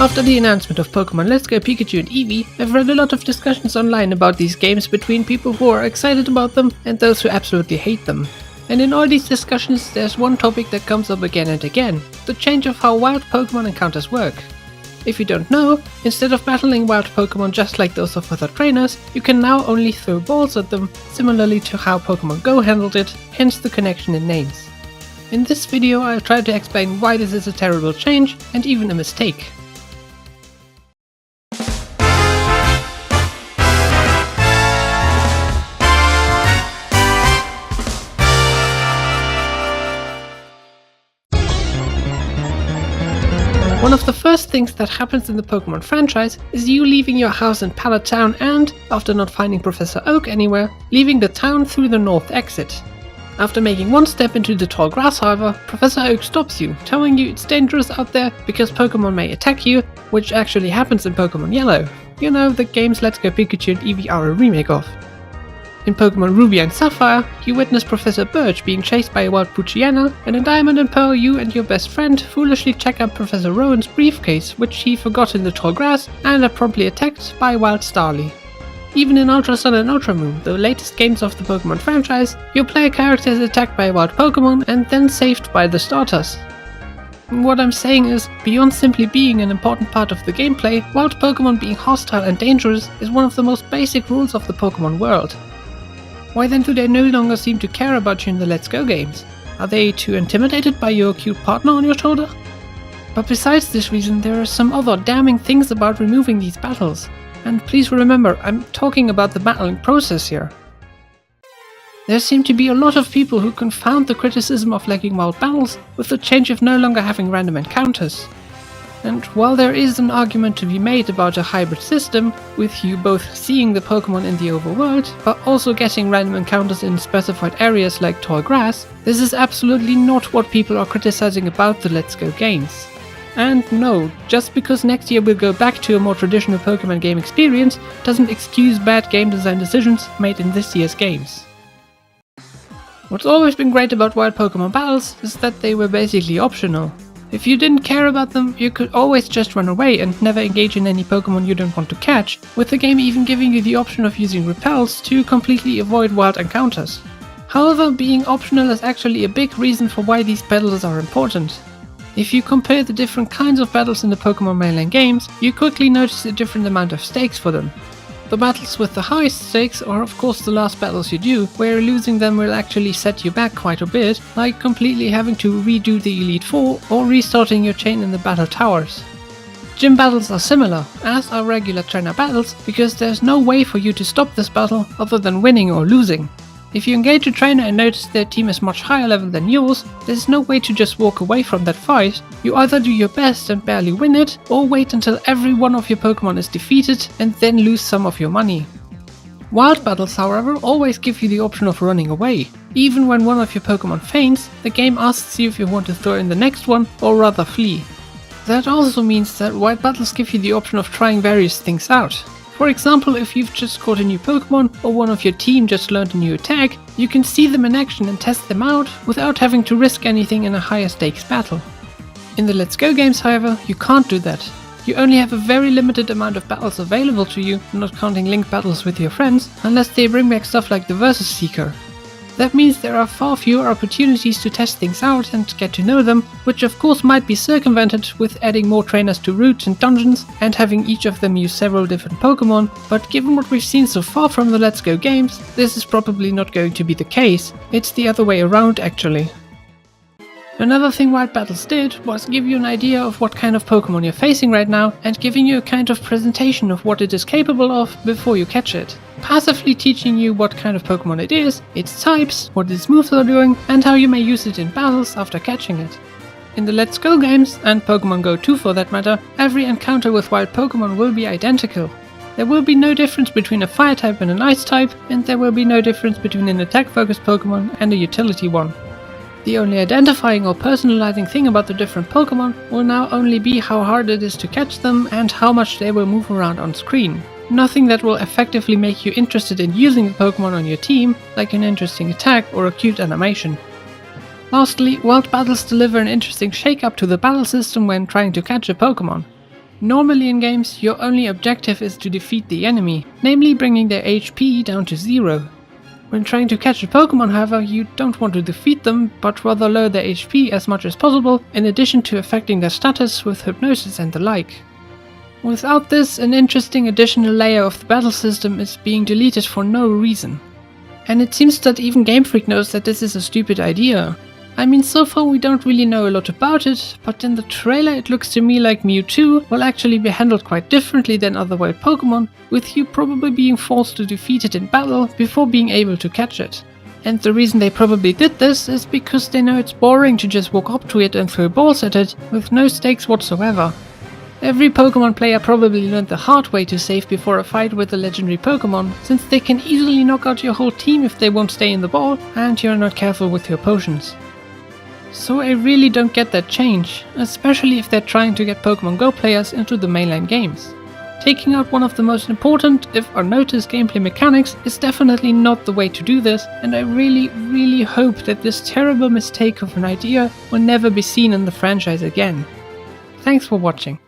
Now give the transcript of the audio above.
After the announcement of Pokémon Let's Go Pikachu and Eevee, I've read a lot of discussions online about these games between people who are excited about them and those who absolutely hate them. And in all these discussions there's one topic that comes up again and again: the change of how wild Pokémon encounters work. If you don't know, instead of battling wild Pokémon just like those of other trainers, you can now only throw balls at them, similarly to how Pokémon Go handled it, hence the connection in names. In this video I'll try to explain why this is a terrible change and even a mistake. One of the first things that happens in the Pokémon franchise is you leaving your house in Pallet Town and, after not finding Professor Oak anywhere, leaving the town through the north exit. After making one step into the tall grass, however, Professor Oak stops you, telling you it's dangerous out there because Pokémon may attack you, which actually happens in Pokémon Yellow. You know, the games Let's Go Pikachu and Eevee are a remake of. In Pokémon Ruby and Sapphire, you witness Professor Birch being chased by a wild Poochyena, and in Diamond and Pearl you and your best friend foolishly check out Professor Rowan's briefcase, which he forgot in the tall grass, and are promptly attacked by wild Starly. Even in Ultra Sun and Ultra Moon, the latest games of the Pokémon franchise, your player character is attacked by a wild Pokémon and then saved by the starters. What I'm saying is, beyond simply being an important part of the gameplay, wild Pokémon being hostile and dangerous is one of the most basic rules of the Pokémon world. Why then do they no longer seem to care about you in the Let's Go games? Are they too intimidated by your cute partner on your shoulder? But besides this reason, there are some other damning things about removing these battles. And please remember, I'm talking about the battling process here. There seem to be a lot of people who confound the criticism of lacking wild battles with the change of no longer having random encounters. And while there is an argument to be made about a hybrid system, with you both seeing the Pokémon in the overworld, but also getting random encounters in specified areas like tall grass, this is absolutely not what people are criticizing about the Let's Go games. And no, just because next year we'll go back to a more traditional Pokémon game experience doesn't excuse bad game design decisions made in this year's games. What's always been great about wild Pokémon battles is that they were basically optional. If you didn't care about them, you could always just run away and never engage in any Pokémon you don't want to catch, with the game even giving you the option of using repels to completely avoid wild encounters. However, being optional is actually a big reason for why these battles are important. If you compare the different kinds of battles in the Pokémon mainline games, you quickly notice a different amount of stakes for them. The battles with the highest stakes are of course the last battles you do, where losing them will actually set you back quite a bit, like completely having to redo the Elite Four or restarting your chain in the battle towers. Gym battles are similar, as are regular trainer battles, because there's no way for you to stop this battle other than winning or losing. If you engage a trainer and notice their team is much higher level than yours, there's no way to just walk away from that fight. You either do your best and barely win it, or wait until every one of your Pokémon is defeated and then lose some of your money. Wild battles, however, always give you the option of running away. Even when one of your Pokémon faints, the game asks you if you want to throw in the next one or rather flee. That also means that wild battles give you the option of trying various things out. For example, if you've just caught a new Pokémon or one of your team just learned a new attack, you can see them in action and test them out without having to risk anything in a higher stakes battle. In the Let's Go games, however, you can't do that. You only have a very limited amount of battles available to you, not counting link battles with your friends, unless they bring back stuff like the Versus Seeker. That means there are far fewer opportunities to test things out and get to know them, which of course might be circumvented with adding more trainers to routes and dungeons and having each of them use several different Pokémon, but given what we've seen so far from the Let's Go games, this is probably not going to be the case. It's the other way around actually. Another thing wild battles did was give you an idea of what kind of Pokémon you're facing right now and giving you a kind of presentation of what it is capable of before you catch it. Passively teaching you what kind of Pokémon it is, its types, what its moves are doing, and how you may use it in battles after catching it. In the Let's Go games, and Pokémon Go too for that matter, every encounter with wild Pokémon will be identical. There will be no difference between a fire type and an ice type, and there will be no difference between an attack focused Pokémon and a utility one. The only identifying or personalizing thing about the different Pokémon will now only be how hard it is to catch them and how much they will move around on screen. Nothing that will effectively make you interested in using the Pokémon on your team, like an interesting attack or a cute animation. Lastly, wild battles deliver an interesting shake-up to the battle system when trying to catch a Pokémon. Normally in games, your only objective is to defeat the enemy, namely bringing their HP down to 0. When trying to catch a Pokemon, however, you don't want to defeat them, but rather lower their HP as much as possible, in addition to affecting their status with hypnosis and the like. Without this, an interesting additional layer of the battle system is being deleted for no reason. And it seems that even Game Freak knows that this is a stupid idea. I mean, so far we don't really know a lot about it, but in the trailer it looks to me like Mewtwo will actually be handled quite differently than other wild Pokemon, with you probably being forced to defeat it in battle before being able to catch it. And the reason they probably did this is because they know it's boring to just walk up to it and throw balls at it, with no stakes whatsoever. Every Pokemon player probably learned the hard way to save before a fight with a legendary Pokemon, since they can easily knock out your whole team if they won't stay in the ball and you're not careful with your potions. So I really don't get that change, especially if they're trying to get Pokémon Go players into the mainline games. Taking out one of the most important, if unnoticed, gameplay mechanics is definitely not the way to do this, and I really hope that this terrible mistake of an idea will never be seen in the franchise again. Thanks for watching.